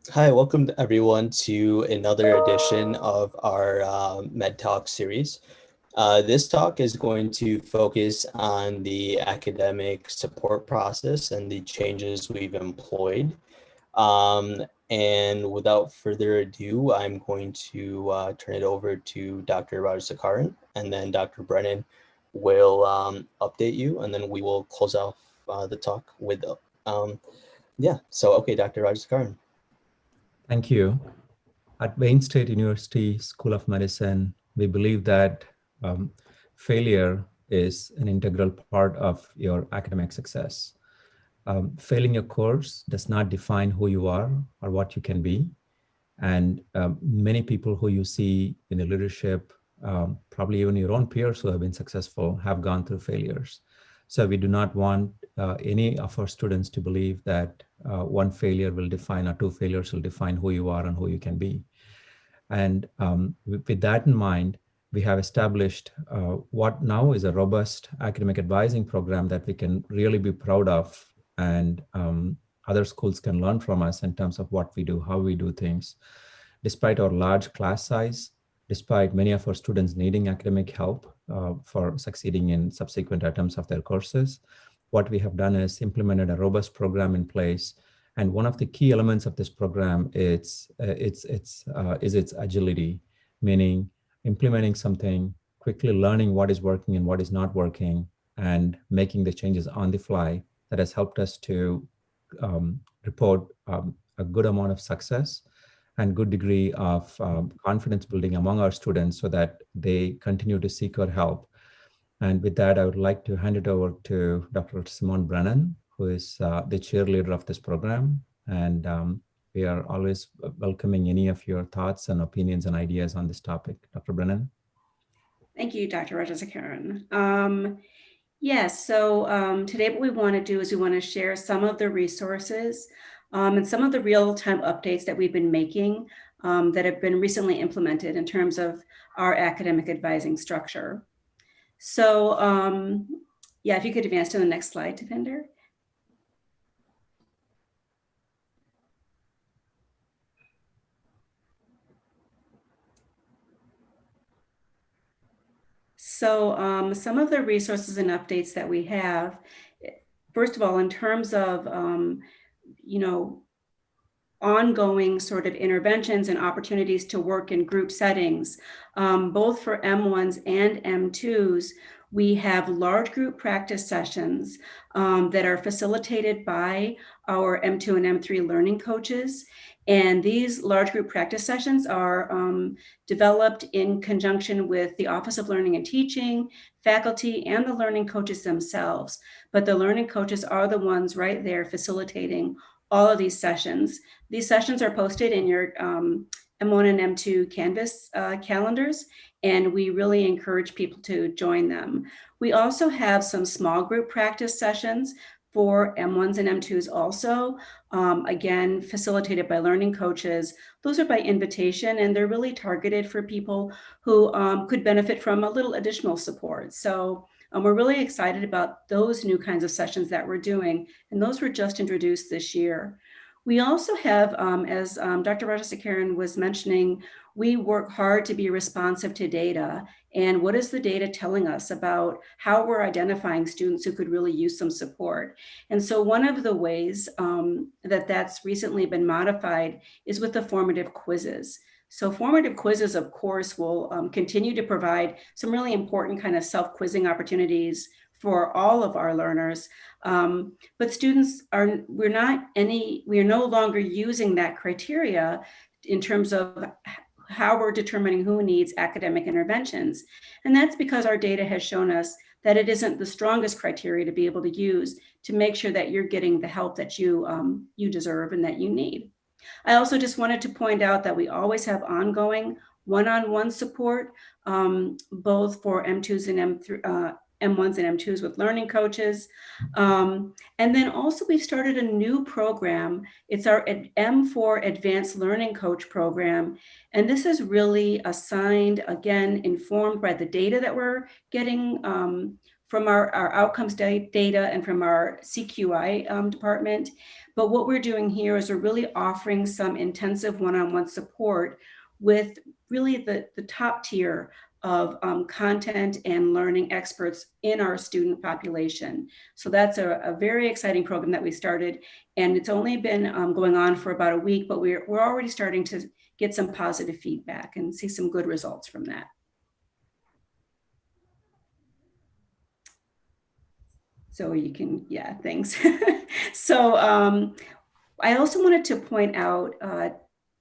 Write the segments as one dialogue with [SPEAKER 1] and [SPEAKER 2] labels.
[SPEAKER 1] Hi, welcome to everyone to another edition of our Med Talk series. This talk is going to focus on the academic support process and the changes we've employed. And without further ado, I'm going to turn it over to Dr. Rajasekaran, and then Dr. Brennan will update you, and then we will close off the talk with, so okay, Dr. Rajasekaran.
[SPEAKER 2] Thank you. At Wayne State University School of Medicine, we believe that failure is an integral part of your academic success. Failing a course does not define who you are or what you can be. And many people who you see in the leadership, probably even your own peers who have been successful, have gone through failures. So we do not want any of our students to believe that one failure will define or two failures will define who you are and who you can be. And with that in mind, we have established what now is a robust academic advising program that we can really be proud of, and other schools can learn from us in terms of what we do, how we do things. Despite our large class size, despite many of our students needing academic help for succeeding in subsequent attempts of their courses, what we have done is implemented a robust program in place. And one of the key elements of this program is its agility, meaning implementing something, quickly learning what is working and what is not working, and making the changes on the fly. That has helped us to report a good amount of success and good degree of confidence building among our students so that they continue to seek our help. And with that, I would like to hand it over to Dr. Simone Brennan, who is the cheerleader of this program. And we are always welcoming any of your thoughts and opinions and ideas on this topic. Dr. Brennan?
[SPEAKER 3] Thank you, Dr. Rajasekaran. Yes, so today what we want to do is we want to share some of the resources and some of the real-time updates that we've been making that have been recently implemented in terms of our academic advising structure. So yeah, if you could advance to the next slide, Devinder. So some of the resources and updates that we have, first of all, in terms of, ongoing sort of interventions and opportunities to work in group settings, both for M1s and M2s, we have large group practice sessions that are facilitated by our M2 and M3 learning coaches. And these large group practice sessions are developed in conjunction with the Office of Learning and Teaching, faculty, and the learning coaches themselves. But the learning coaches are the ones right there facilitating all of these sessions. These sessions are posted in your M1 and M2 Canvas calendars, and we really encourage people to join them. We also have some small group practice sessions for M1s and M2s also, again, facilitated by learning coaches. Those are by invitation, and they're really targeted for people who could benefit from a little additional support. So we're really excited about those new kinds of sessions that we're doing, and those were just introduced this year. We also have, as Dr. Rajasekaran was mentioning, we work hard to be responsive to data. And what is the data telling us about how we're identifying students who could really use some support? And so one of the ways that that's recently been modified is with the formative quizzes. So formative quizzes, of course, will continue to provide some really important kind of self-quizzing opportunities for all of our learners. But students we are no longer using that criteria in terms of how we're determining who needs academic interventions. And that's because our data has shown us that it isn't the strongest criteria to be able to use to make sure that you're getting the help that you deserve and that you need. I also just wanted to point out that we always have ongoing one-on-one support, both for M2s and M1s and M2s with learning coaches. And then also we've started a new program. It's our M4 Advanced Learning Coach program. And this is really assigned, again, informed by the data that we're getting from our outcomes data and from our CQI department. But what we're doing here is we're really offering some intensive one-on-one support with really the top tier of content and learning experts in our student population. So that's a very exciting program that we started, and it's only been going on for about a week, but we're already starting to get some positive feedback and see some good results from that. So you can, yeah, thanks. So I also wanted to point out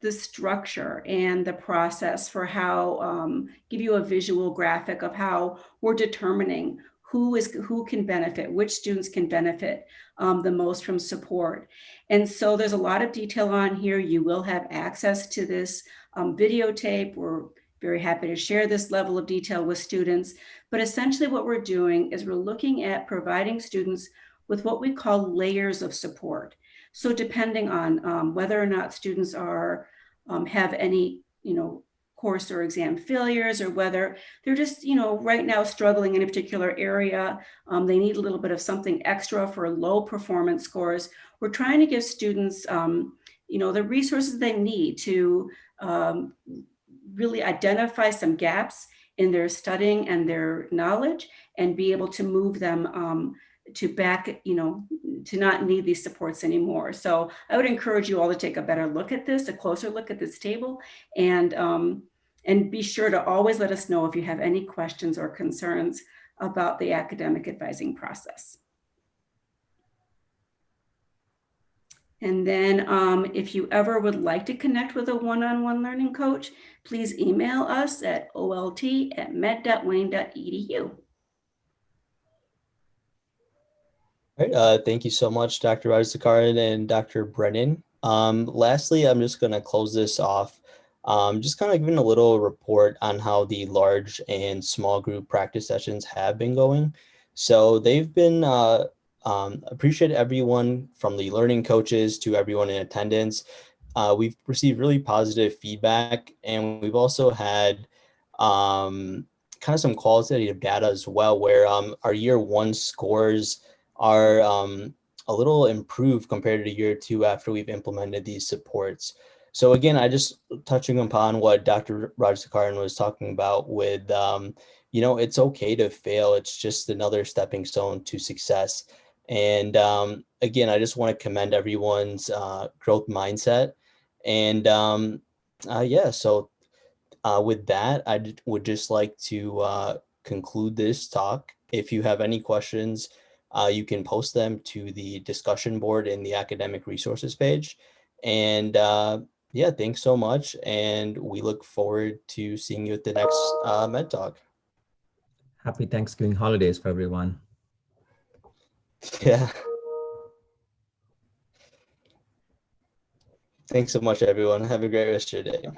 [SPEAKER 3] the structure and the process for how, give you a visual graphic of how we're determining who can benefit, which students can benefit the most from support. And so there's a lot of detail on here. You will have access to this videotape. We're very happy to share this level of detail with students. But essentially what we're doing is we're looking at providing students with what we call layers of support. So depending on whether or not students are have any, course or exam failures, or whether they're just, right now struggling in a particular area, they need a little bit of something extra for low performance scores. We're trying to give students, the resources they need to really identify some gaps in their studying and their knowledge, and be able to move them to back, to not need these supports anymore. So I would encourage you all to take a better look at this, a closer look at this table, and be sure to always let us know if you have any questions or concerns about the academic advising process. And then if you ever would like to connect with a one-on-one learning coach, please email us at olt@med.wayne.edu.
[SPEAKER 1] All right, thank you so much, Dr. Rajsekaran and Dr. Brennan. Lastly, I'm just going to close this off, just kind of giving a little report on how the large and small group practice sessions have been going. So they've been, appreciate everyone from the learning coaches to everyone in attendance. We've received really positive feedback, and we've also had kind of some qualitative data as well, where our year one scores are a little improved compared to year two after we've implemented these supports. So again, I just touching upon what Dr. Rajsekaran was talking about with, it's okay to fail. It's just another stepping stone to success. And again, I just want to commend everyone's growth mindset. And yeah, so with that, I would just like to conclude this talk. If you have any questions, you can post them to the discussion board in the academic resources page. And yeah, thanks so much. And we look forward to seeing you at the next Med Talk.
[SPEAKER 2] Happy Thanksgiving holidays for everyone.
[SPEAKER 1] Yeah. Thanks so much, everyone. Have a great rest of your day.